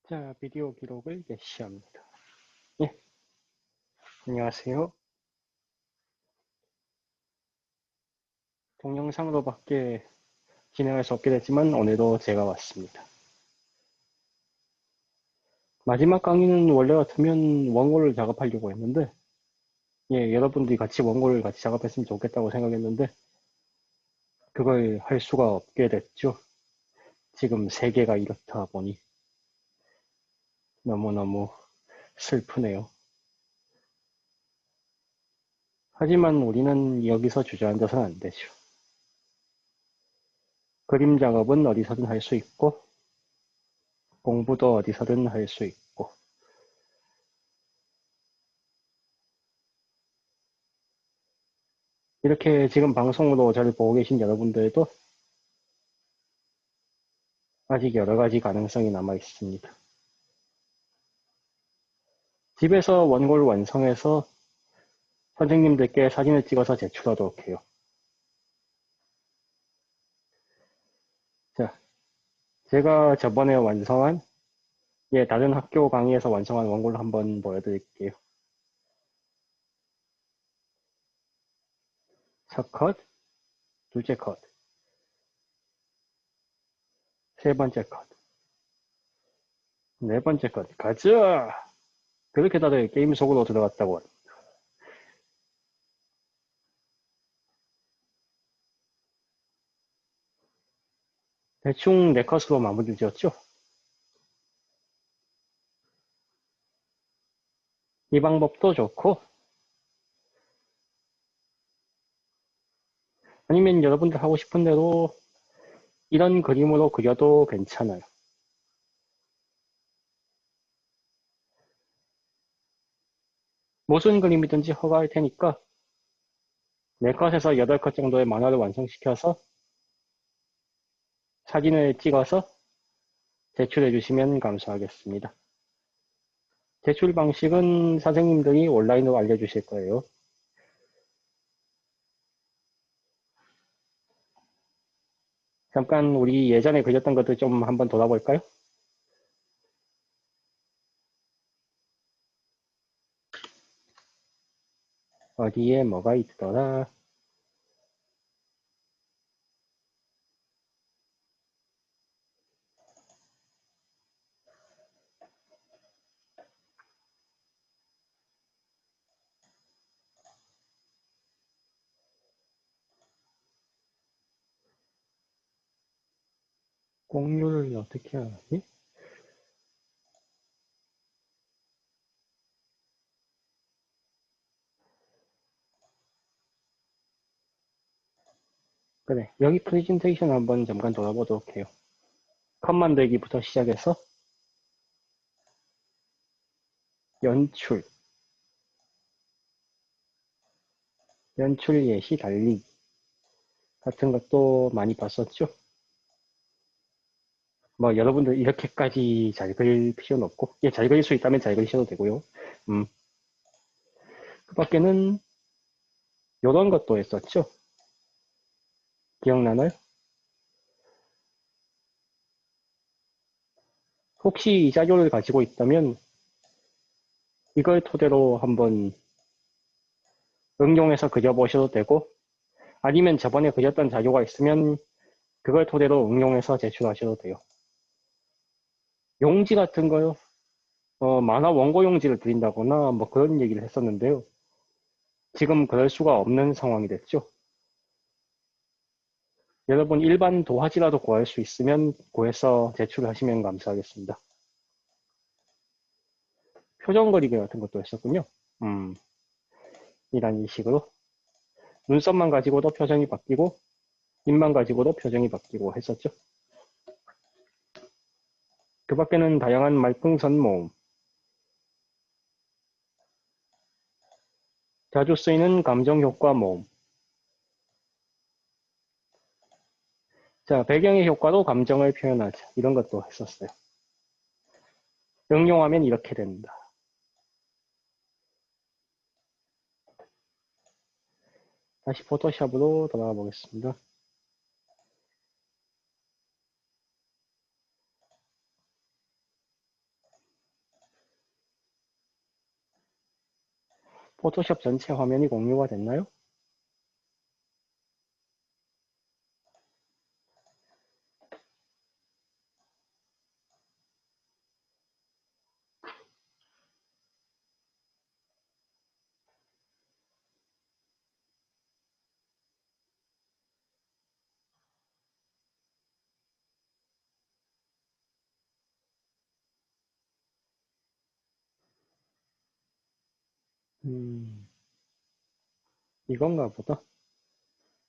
자, 비디오 기록을 개시합니다. 예, 안녕하세요. 동영상으로밖에 진행할 수 없게 됐지만 오늘도 제가 왔습니다. 마지막 강의는 원래 같으면 원고를 작업하려고 했는데, 예, 여러분들이 같이 원고를 같이 작업했으면 좋겠다고 생각했는데, 그걸 할 수가 없게 됐죠. 지금 세계가 이렇다 보니 너무너무 슬프네요. 하지만 우리는 여기서 주저앉아서는 안 되죠. 그림 작업은 어디서든 할 수 있고, 공부도 어디서든 할 수 있고, 이렇게 지금 방송으로 저를 보고 계신 여러분들도 아직 여러 가지 가능성이 남아 있습니다. 집에서 원고를 완성해서 선생님들께 사진을 찍어서 제출하도록 해요. 자, 제가 저번에 완성한, 예, 다른 학교 강의에서 완성한 원고를 한번 보여드릴게요. 첫 컷, 둘째 컷, 세 번째 컷, 네 번째 컷, 가자! 그렇게 다들 게임 속으로 들어갔다고. 대충 네 컷으로 마무리 지었죠? 이 방법도 좋고, 아니면 여러분들 하고 싶은 대로 이런 그림으로 그려도 괜찮아요. 무슨 그림이든지 허가할 테니까 4컷에서 8컷 정도의 만화를 완성시켜서 사진을 찍어서 제출해 주시면 감사하겠습니다. 제출 방식은 선생님들이 온라인으로 알려주실 거예요. 잠깐 우리 예전에 그렸던 것들 좀 한번 돌아볼까요? 어디에 뭐가 있더라? 공유를 어떻게 하지? 그래, 여기 프레젠테이션 한번 잠깐 돌아보도록 해요. 컷 만들기부터 시작해서 연출, 연출 예시 달리기 같은 것도 많이 봤었죠? 뭐 여러분들 이렇게까지 잘 그릴 필요는 없고, 예, 잘 그릴 수 있다면 잘 그리셔도 되고요. 음, 그 밖에는 이런 것도 했었죠? 기억나나요? 혹시 이 자료를 가지고 있다면 이걸 토대로 한번 응용해서 그려보셔도 되고, 아니면 저번에 그렸던 자료가 있으면 그걸 토대로 응용해서 제출하셔도 돼요. 용지 같은 거요. 만화 원고 용지를 드린다거나 뭐 그런 얘기를 했었는데요. 지금 그럴 수가 없는 상황이 됐죠. 여러분 일반 도화지라도 구할 수 있으면 구해서 제출하시면 감사하겠습니다. 표정 그리기 같은 것도 했었군요. 이런 식으로 눈썹만 가지고도 표정이 바뀌고 입만 가지고도 표정이 바뀌고 했었죠. 그 밖에는 다양한 말풍선 모음, 자주 쓰이는 감정 효과 모음. 자, 배경의 효과로 감정을 표현하자. 이런 것도 했었어요. 응용하면 이렇게 된다. 다시 포토샵으로 돌아가 보겠습니다. 포토샵 전체 화면이 공유가 됐나요? 음, 이건가 보다.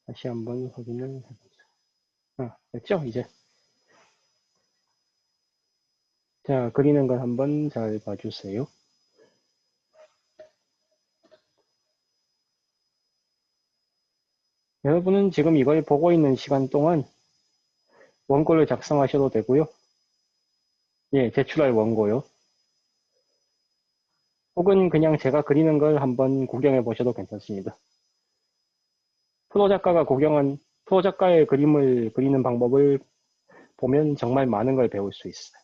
다시 한번 확인을 해보자. 아, 됐죠? 이제. 자, 그리는 걸 한번 잘 봐주세요. 여러분은 지금 이걸 보고 있는 시간 동안 원고를 작성하셔도 되고요. 예, 제출할 원고요. 혹은 그냥 제가 그리는 걸 한번 구경해 보셔도 괜찮습니다. 프로 작가의 그림을 그리는 방법을 보면 정말 많은 걸 배울 수 있어요.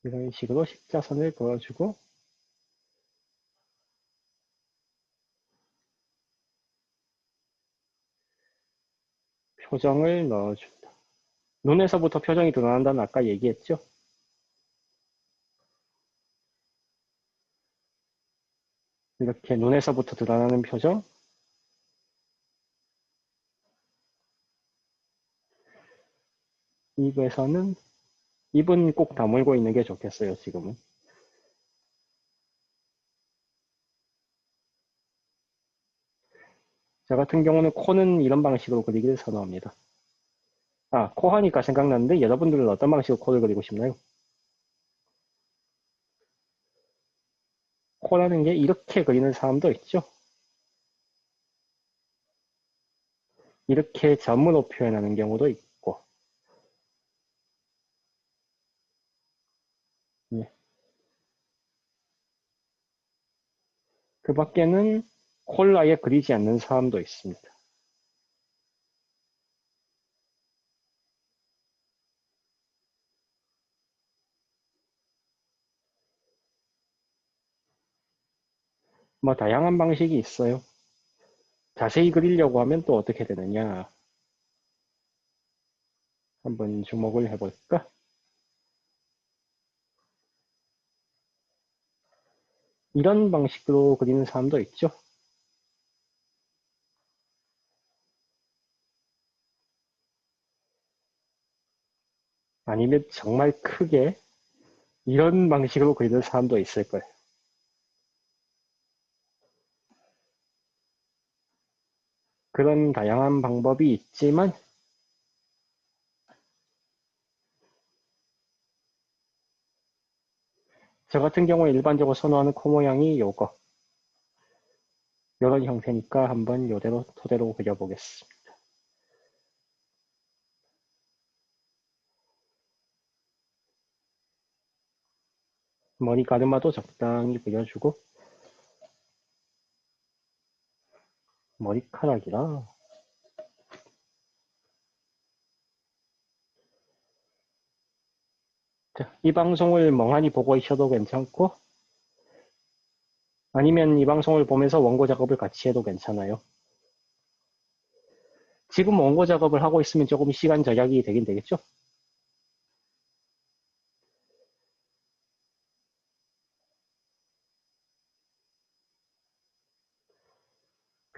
이런 식으로 십자선을 그어주고, 표정을 넣어준다. 눈에서부터 표정이 드러난다는 아까 얘기했죠? 이렇게 눈에서부터 드러나는 표정, 입에서는, 입은 꼭 다물고 있는 게 좋겠어요, 지금은. 저 같은 경우는 코는 이런 방식으로 그리기를 선호합니다. 아, 코 하니까 생각났는데 여러분들은 어떤 방식으로 코를 그리고 싶나요? 코라는 게 이렇게 그리는 사람도 있죠? 이렇게 점으로 표현하는 경우도 있고, 예. 그 밖에는 코를 아예 그리지 않는 사람도 있습니다. 뭐 다양한 방식이 있어요. 자세히 그리려고 하면 또 어떻게 되느냐 한번 주목을 해볼까? 이런 방식으로 그리는 사람도 있죠. 아니면 정말 크게 이런 방식으로 그리는 사람도 있을 거예요. 그런 다양한 방법이 있지만 저 같은 경우에 일반적으로 선호하는 코 모양이 요거 이런 형태니까 한번 요대로 토대로 그려보겠습니다. 머리 가르마도 적당히 그려주고 머리카락이라 자, 이 방송을 멍하니 보고 있어도 괜찮고 아니면 이 방송을 보면서 원고 작업을 같이 해도 괜찮아요. 지금 원고 작업을 하고 있으면 조금 시간 절약이 되긴 되겠죠?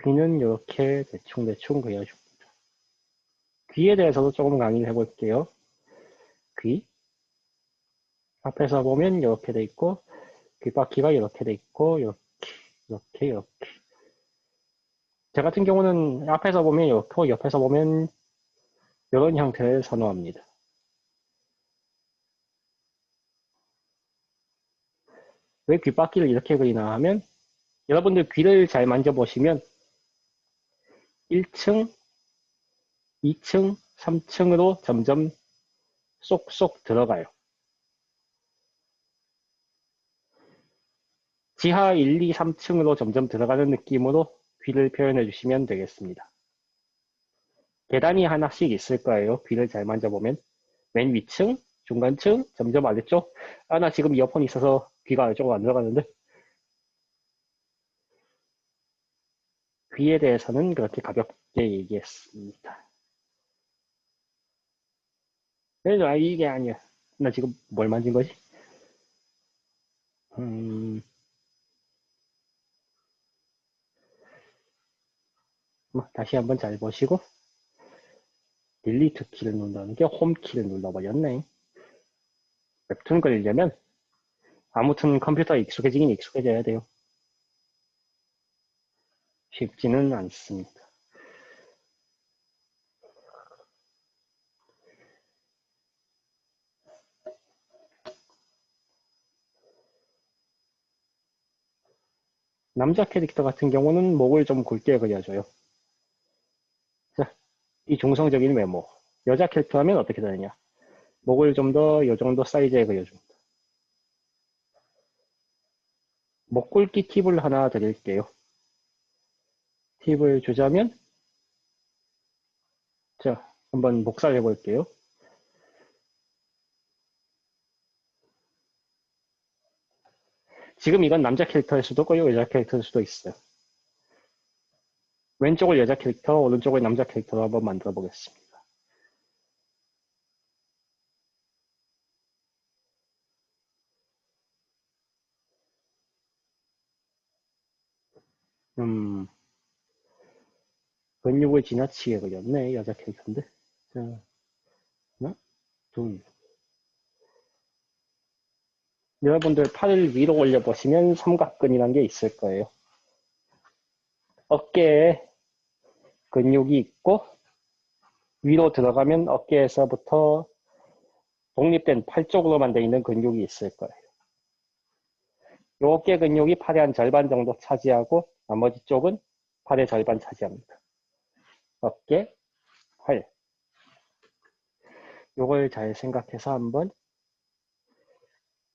귀는 이렇게 대충대충 그려줍니다. 귀에 대해서도 조금 강의를 해볼게요. 귀. 앞에서 보면 이렇게 돼 있고, 귓바퀴가 이렇게 돼 있고, 이렇게. 저 같은 경우는 앞에서 보면 이렇고, 옆에서 보면 이런 형태를 선호합니다. 왜 귓바퀴를 이렇게 그리나 하면, 여러분들 귀를 잘 만져보시면 1층, 2층, 3층으로 점점 쏙쏙 들어가요. 지하 1, 2, 3층으로 점점 들어가는 느낌으로 귀를 표현해 주시면 되겠습니다. 계단이 하나씩 있을 거예요. 귀를 잘 만져보면. 맨 위층, 중간층, 점점 아래쪽. 아, 나 지금 이어폰 있어서 귀가 조금 안 들어가는데 귀에 대해서는 그렇게 가볍게 얘기했습니다. 그래도 아, 이게 아니야. 나 지금 뭘 만진 거지? 음, 뭐 다시 한번 잘 보시고 딜리트 키를 누른다는 게 홈 키를 눌러버렸네. 웹툰 그리려면 아무튼 컴퓨터에 익숙해지긴 익숙해져야 돼요. 쉽지는 않습니다. 남자 캐릭터 같은 경우는 목을 좀 굵게 그려줘요. 자, 이 중성적인 외모. 여자 캐릭터 하면 어떻게 되느냐? 목을 좀 더 요 정도 사이즈에 그려줍니다. 목 굵기 팁을 하나 드릴게요. 팁을 주자면, 자, 한번 목살 해볼게요. 지금 이건 남자 캐릭터일 수도 있고 여자 캐릭터일 수도 있어요. 왼쪽을 여자 캐릭터, 오른쪽을 남자 캐릭터로 한번 만들어 보겠습니다. 음, 근육을 지나치게 그렸네, 여자 캐릭터인데. 자, 하나, 둘. 여러분들 팔을 위로 올려보시면 삼각근이라는 게 있을 거예요. 어깨에 근육이 있고, 위로 들어가면 어깨에서부터 독립된 팔 쪽으로만 되어 있는 근육이 있을 거예요. 이 어깨 근육이 팔의 한 절반 정도 차지하고, 나머지 쪽은 팔의 절반 차지합니다. 어깨, 팔. 요걸 잘 생각해서 한번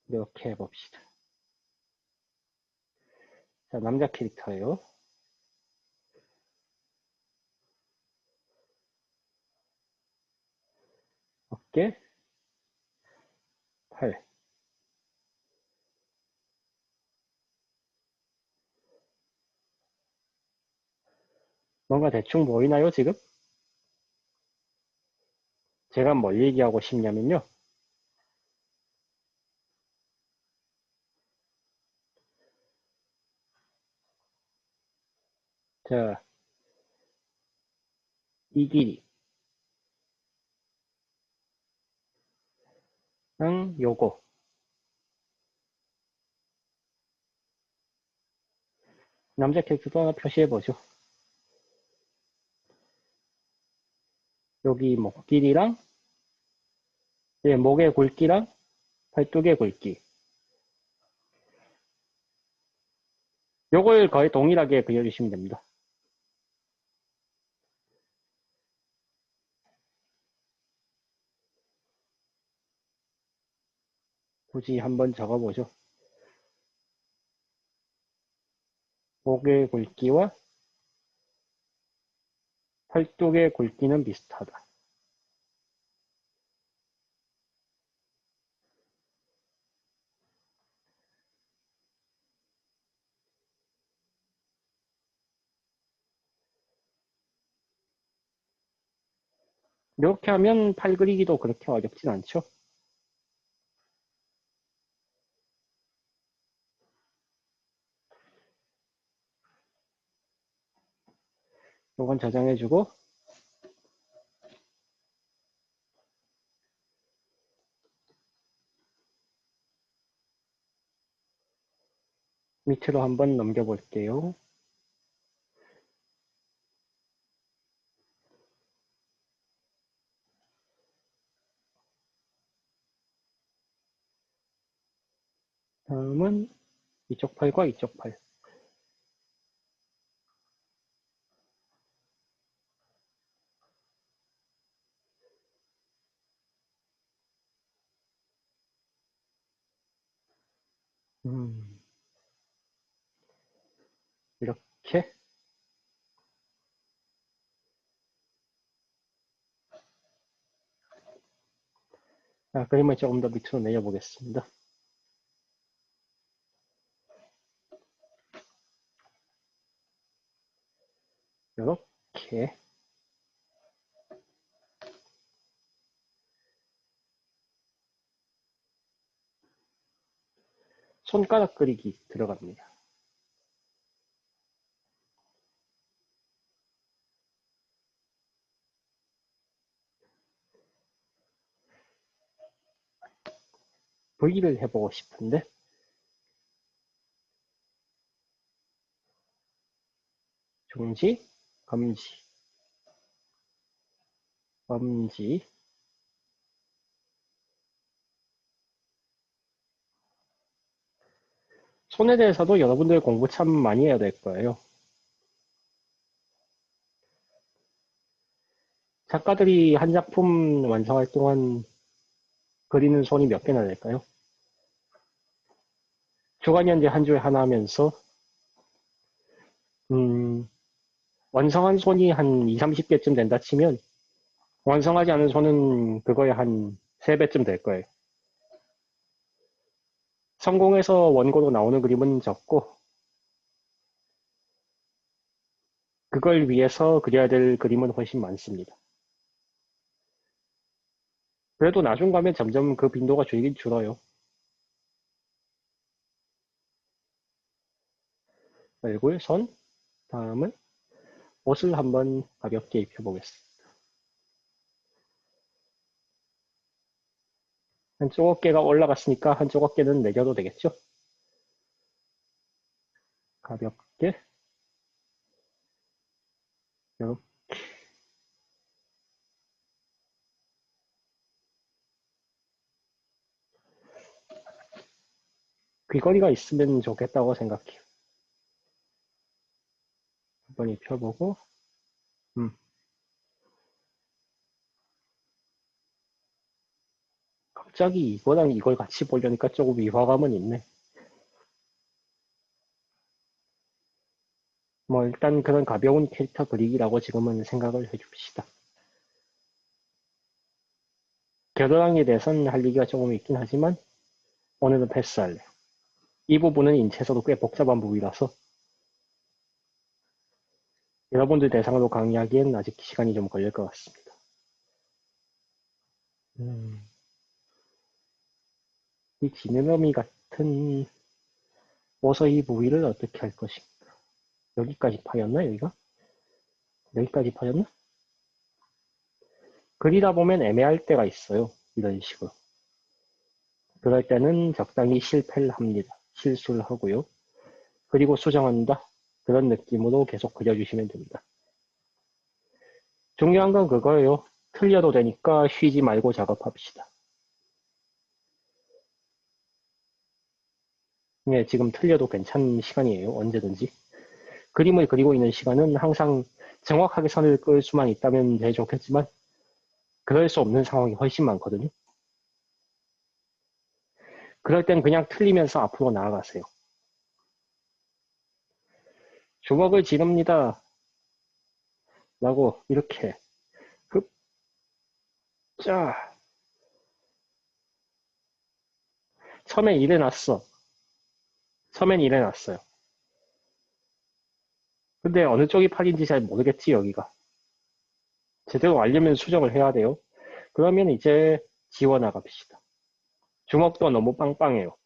이렇게 해봅시다. 자, 남자 캐릭터예요. 어깨, 팔. 뭔가 대충 보이나요, 지금? 제가 뭘 얘기하고 싶냐면요. 자, 이 길이랑 요거. 남자 캐릭터도 하나 표시해보죠. 여기 목 길이랑, 예, 목의 굵기랑 팔뚝의 굵기. 요걸 거의 동일하게 그려주시면 됩니다. 굳이 한번 적어보죠. 목의 굵기와 팔뚝의 굵기는 비슷하다. 이렇게 하면 팔 그리기도 그렇게 어렵진 않죠. 요건 저장해주고 밑으로 한번 넘겨볼게요. 다음은 이쪽 팔과 이쪽 팔. 음, 이렇게. 자, 그림을 조금 더 밑으로 내려보겠습니다. 이렇게 손가락 그리기 들어갑니다. V를 해보고 싶은데 중지, 검지, 검지. 손에 대해서도 여러분들 공부 참 많이 해야 될 거예요. 작가들이 한 작품 완성할 동안 그리는 손이 몇 개나 될까요? 주간현재 한 주에 하나 하면서 음, 완성한 손이 한 2, 30개쯤 된다 치면 완성하지 않은 손은 그거에 한 3배쯤 될 거예요. 성공해서 원고로 나오는 그림은 적고 그걸 위해서 그려야 될 그림은 훨씬 많습니다. 그래도 나중 가면 점점 그 빈도가 줄긴 줄어요. 얼굴, 손, 다음은 옷을 한번 가볍게 입혀보겠습니다. 한쪽 어깨가 올라갔으니까 한쪽 어깨는 내려도 되겠죠? 가볍게 이렇게 귀걸이가 있으면 좋겠다고 생각해요. 한번 입혀보고 음, 갑자기 이거랑 이걸 같이 보려니까 조금 위화감은 있네. 뭐 일단 그런 가벼운 캐릭터 그리기라고 지금은 생각을 해줍시다. 겨드랑이에 대해서는 할 얘기가 조금 있긴 하지만 오늘은 패스할래요. 이 부분은 인체에서도 꽤 복잡한 부위라서 여러분들 대상으로 강의하기엔 아직 시간이 좀 걸릴 것 같습니다. 음, 이 지느러미 같은 어서 이 부위를 어떻게 할 것인가. 여기까지 파였나 여기가? 여기까지 파였나? 그리다 보면 애매할 때가 있어요. 이런 식으로. 그럴 때는 적당히 실패를 합니다. 실수를 하고요. 그리고 수정한다. 그런 느낌으로 계속 그려주시면 됩니다. 중요한 건 그거예요. 틀려도 되니까 쉬지 말고 작업합시다. 예, 지금 틀려도 괜찮은 시간이에요. 언제든지. 그림을 그리고 있는 시간은 항상 정확하게 선을 끌 수만 있다면 제일 좋겠지만 그럴 수 없는 상황이 훨씬 많거든요. 그럴 땐 그냥 틀리면서 앞으로 나아가세요. 주먹을 지릅니다. 라고 이렇게 흡, 짜. 처음엔 이래놨어. 처음엔 이래놨어요. 근데 어느 쪽이 팔인지 잘 모르겠지 여기가. 제대로 알려면 수정을 해야 돼요. 그러면 이제 지워나갑시다. 주먹도 너무 빵빵해요.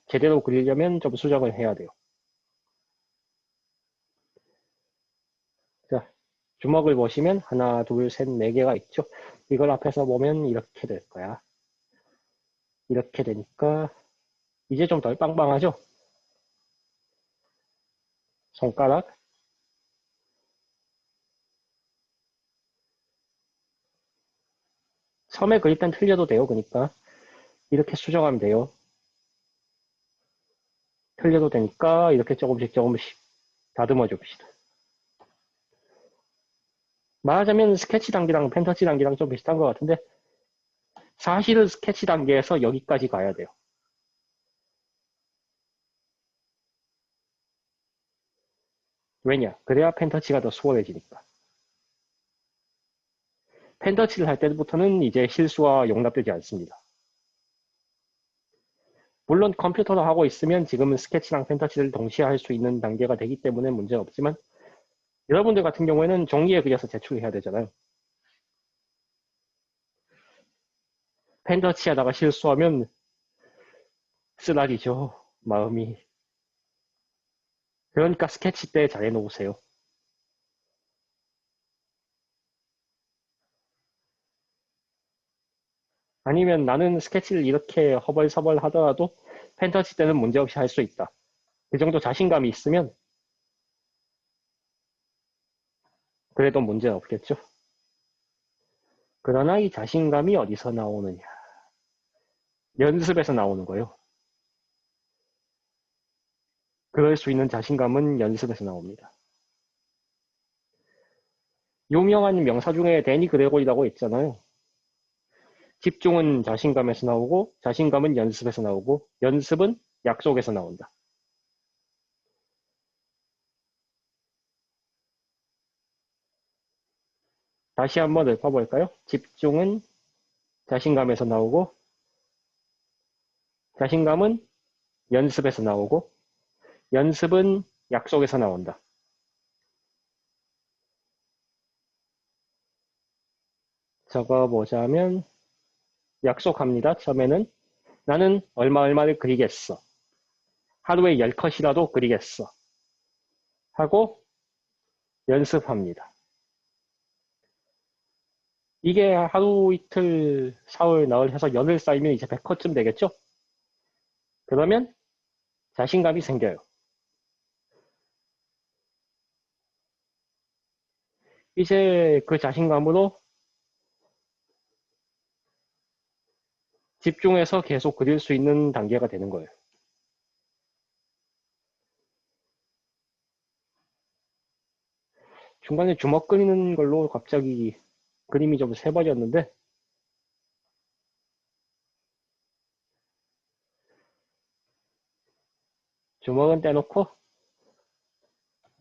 제대로 그리려면 좀 수정을 해야 돼요. 자, 주먹을 보시면 하나, 둘, 셋, 네 개가 있죠. 이걸 앞에서 보면 이렇게 될 거야. 이렇게 되니까 이제 좀 덜 빵빵하죠? 손가락. 처음에 그릴 땐 틀려도 돼요. 그러니까 이렇게 수정하면 돼요. 틀려도 되니까 이렇게 조금씩 조금씩 다듬어 줍시다. 말하자면 스케치 단계랑 펜터치 단계랑 좀 비슷한 것 같은데 사실은 스케치 단계에서 여기까지 가야 돼요. 왜냐? 그래야 펜터치가 더 수월해지니까. 펜터치를 할 때부터는 이제 실수가 용납되지 않습니다. 물론 컴퓨터로 하고 있으면 지금은 스케치랑 펜터치를 동시에 할 수 있는 단계가 되기 때문에 문제는 없지만 여러분들 같은 경우에는 종이에 그려서 제출해야 되잖아요. 펜터치 하다가 실수하면 쓰라리죠. 마음이. 그러니까 스케치 때 잘 해놓으세요. 아니면 나는 스케치를 이렇게 허벌서벌 하더라도 펜터치 때는 문제없이 할 수 있다. 그 정도 자신감이 있으면 그래도 문제는 없겠죠. 그러나 이 자신감이 어디서 나오느냐. 연습에서 나오는 거예요. 그럴 수 있는 자신감은 연습에서 나옵니다. 유명한 명사 중에 데니 그레고리라고 있잖아요. 집중은 자신감에서 나오고 자신감은 연습에서 나오고 연습은 약속에서 나온다. 다시 한번 읊어볼까요? 집중은 자신감에서 나오고 자신감은 연습에서 나오고 연습은 약속에서 나온다. 적어보자면 약속합니다. 처음에는 나는 얼마 얼마를 그리겠어. 하루에 10컷이라도 그리겠어. 하고 연습합니다. 이게 하루 이틀 사흘 나흘 해서 열흘 쌓이면 이제 100컷쯤 되겠죠? 그러면 자신감이 생겨요. 이제 그 자신감으로 집중해서 계속 그릴 수 있는 단계가 되는 거예요. 중간에 주먹 그리는 걸로 갑자기 그림이 좀 새버렸는데 주먹은 떼놓고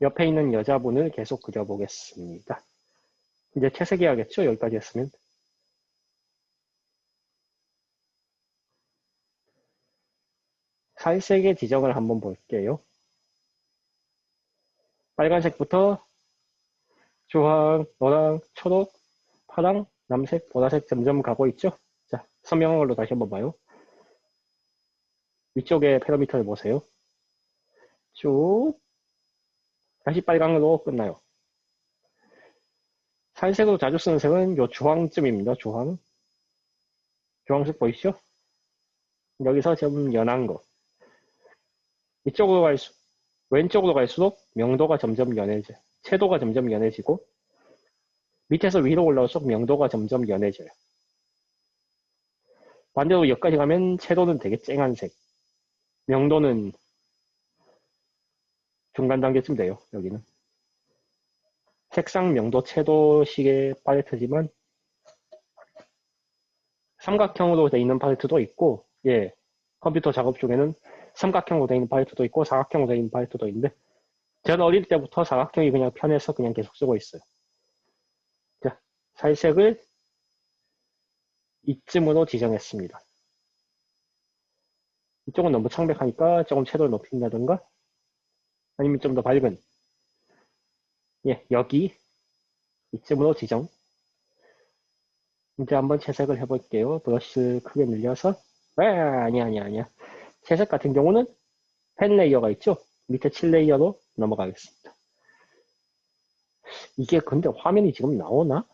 옆에 있는 여자분을 계속 그려보겠습니다. 이제 채색해야겠죠? 여기까지 했으면. 살색의 지정을 한번 볼게요. 빨간색부터 주황, 노랑, 초록, 파랑, 남색, 보라색 점점 가고 있죠? 자, 선명한 걸로 다시 한번 봐요. 위쪽에 패러미터를 보세요. 쭉 다시 빨강으로 끝나요. 살색으로 자주 쓰는 색은 요 주황쯤입니다. 주황. 주황색 보이시죠? 여기서 좀 연한 거. 이쪽으로 왼쪽으로 갈수록 명도가 점점 연해져. 채도가 점점 연해지고 밑에서 위로 올라올수록 명도가 점점 연해져요. 반대로 여기까지 가면 채도는 되게 쨍한 색. 명도는 중간 단계쯤 돼요. 여기는. 색상, 명도, 채도식의 팔레트지만 삼각형으로 되어 있는 팔레트도 있고, 예, 컴퓨터 작업 중에는 삼각형으로 되어 있는 팔레트도 있고 사각형으로 되어 있는 팔레트도 있는데 저는 어릴 때부터 사각형이 그냥 편해서 그냥 계속 쓰고 있어요. 자, 살색을 이쯤으로 지정했습니다. 이쪽은 너무 창백하니까 조금 채도를 높인다든가 아니면 좀 더 밝은 예, 여기 이쯤으로 지정. 이제 한번 채색을 해볼게요. 브러쉬 크게 늘려서 아니야. 채색 같은 경우는 펜 레이어가 있죠? 밑에 7레이어로 넘어가겠습니다. 이게 근데 화면이 지금 나오나?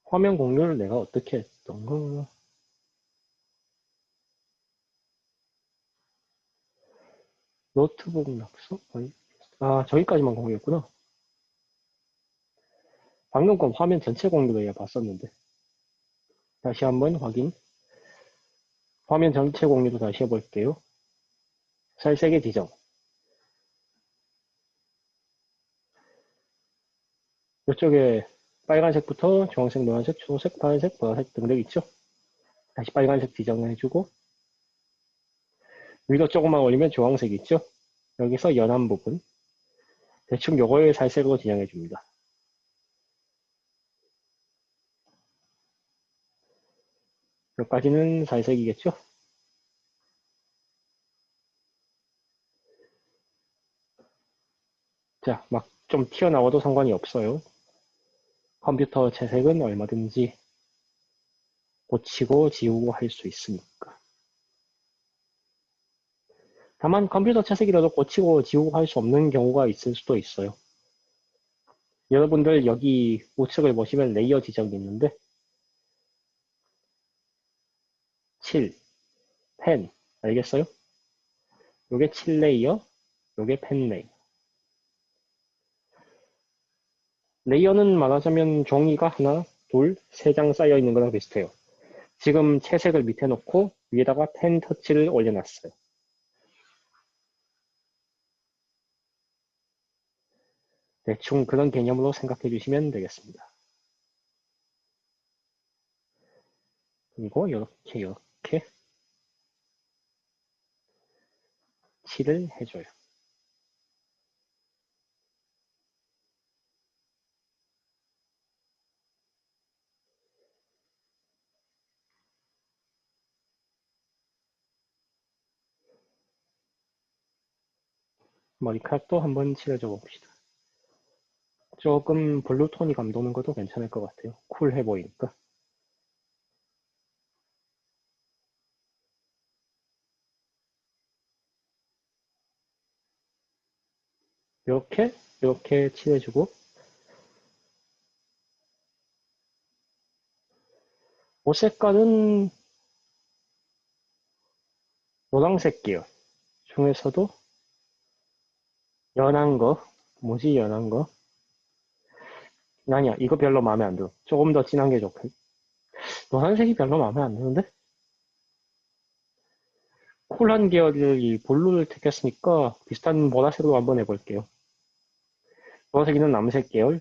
화면 공유를 내가 어떻게 했던 거? 노트북 낙서? 아, 저기까지만 공유했구나. 방금 건 화면 전체 공유로 해야 봤었는데. 다시 한번 확인. 화면 전체 공유도 다시 해볼게요. 살색의 지정. 이쪽에 빨간색부터 주황색, 노란색, 초록색, 파란색, 보라색 등등 있죠? 다시 빨간색 지정해주고 위로 조금만 올리면 주황색 있죠? 여기서 연한 부분 대충 요걸 살색으로 지정해줍니다. 여기까지는 살색이겠죠? 자, 막 좀 튀어나와도 상관이 없어요. 컴퓨터 채색은 얼마든지 고치고 지우고 할 수 있으니까. 다만 컴퓨터 채색이라도 고치고 지우고 할 수 없는 경우가 있을 수도 있어요. 여러분들 여기 우측을 보시면 레이어 지정이 있는데 7, 펜 알겠어요? 요게 7레이어, 요게 펜 레이어. 레이어는 말하자면 종이가 하나, 둘, 세 장 쌓여 있는 거랑 비슷해요. 지금 채색을 밑에 놓고 위에다가 펜 터치를 올려놨어요. 대충 그런 개념으로 생각해 주시면 되겠습니다. 그리고 이렇게 칠을 해줘요. 머리카락도 한번 칠해줘 봅시다. 조금 블루톤이 감도는 것도 괜찮을 것 같아요. 쿨해 보이니까. 이렇게 칠해주고 옷 색깔은 노란색 계열 중에서도 연한 거, 뭐지 연한 거? 아니야, 이거 별로 마음에 안 들어. 조금 더 진한 게 좋고. 노란색이 별로 마음에 안 드는데? 쿨한 계열을 이 블루를 택했으니까 비슷한 보라색으로 한번 해볼게요. 보라색이는 남색 계열.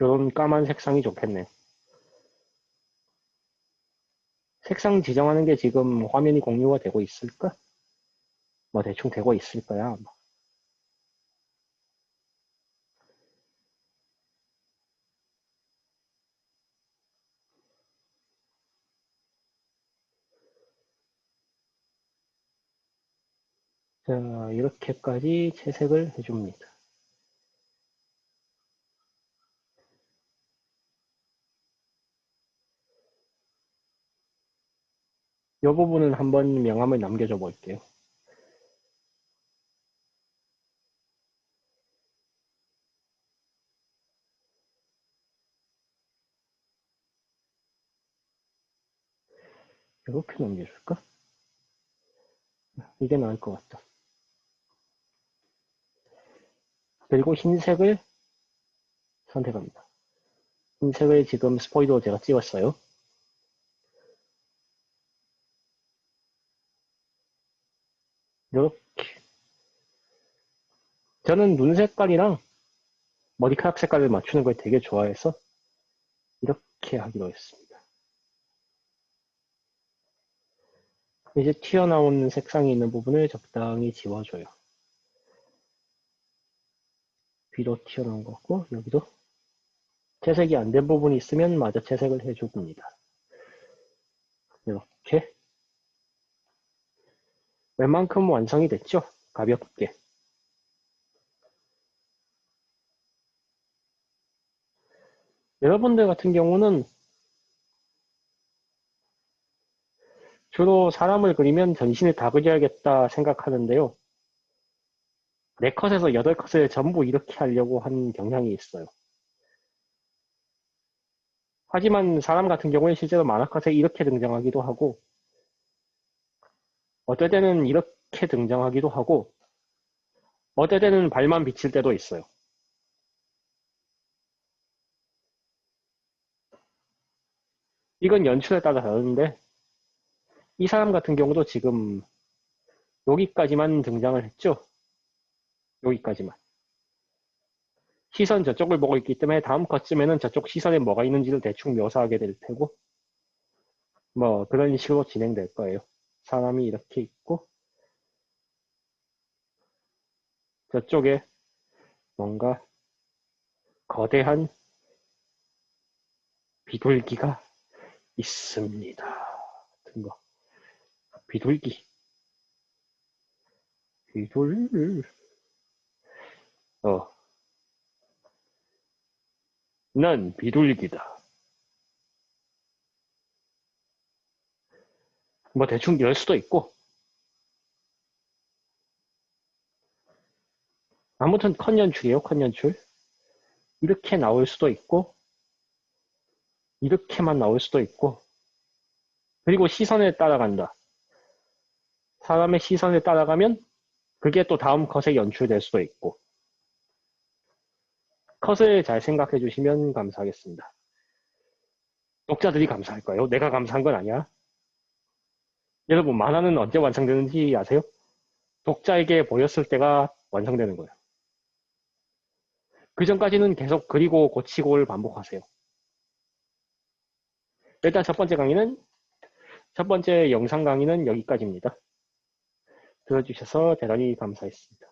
이런 까만 색상이 좋겠네. 색상 지정하는 게 지금 화면이 공유가 되고 있을까? 뭐 대충 되고 있을 거야, 아마. 자, 이렇게까지 채색을 해줍니다. 이 부분은 한번 명함을 남겨줘 볼게요. 이렇게 넘겨줄까? 이게 나을 것 같다. 그리고 흰색을 선택합니다. 흰색을 지금 스포이드로 제가 찍었어요. 이렇게. 저는 눈 색깔이랑 머리카락 색깔을 맞추는 걸 되게 좋아해서 이렇게 하기로 했습니다. 이제 튀어나오는 색상이 있는 부분을 적당히 지워줘요. 뒤로 튀어나온 것 같고 여기도 채색이 안 된 부분이 있으면 마저 채색을 해줍니다. 이렇게 웬만큼 완성이 됐죠? 가볍게. 여러분들 같은 경우는 주로 사람을 그리면 전신을 다 그려야겠다 생각하는데요. 4컷에서 8컷을 전부 이렇게 하려고 한 경향이 있어요. 하지만 사람 같은 경우에 실제로 만화컷에 이렇게 등장하기도 하고 어떨 때는 이렇게 등장하기도 하고 어떨 때는 발만 비칠 때도 있어요. 이건 연출에 따라 다른데 이 사람 같은 경우도 지금 여기까지만 등장을 했죠. 여기까지만. 시선 저쪽을 보고 있기 때문에 다음 컷쯤에는 저쪽 시선에 뭐가 있는지를 대충 묘사하게 될 테고, 뭐 그런 식으로 진행될 거예요. 사람이 이렇게 있고, 저쪽에 뭔가 거대한 비둘기가 있습니다. 같은 거. 비둘기. 비둘, 어, 난 비둘기다. 뭐 대충 이럴 수도 있고, 아무튼 컷 연출이에요, 컷 연출. 이렇게 나올 수도 있고, 이렇게만 나올 수도 있고, 그리고 시선에 따라간다. 사람의 시선에 따라가면 그게 또 다음 컷에 연출될 수도 있고, 컷을 잘 생각해 주시면 감사하겠습니다. 독자들이 감사할 거예요. 내가 감사한 건 아니야. 여러분, 만화는 언제 완성되는지 아세요? 독자에게 보였을 때가 완성되는 거예요. 그 전까지는 계속 그리고 고치고를 반복하세요. 일단 첫 번째 영상 강의는 여기까지입니다. 들어주셔서 대단히 감사했습니다.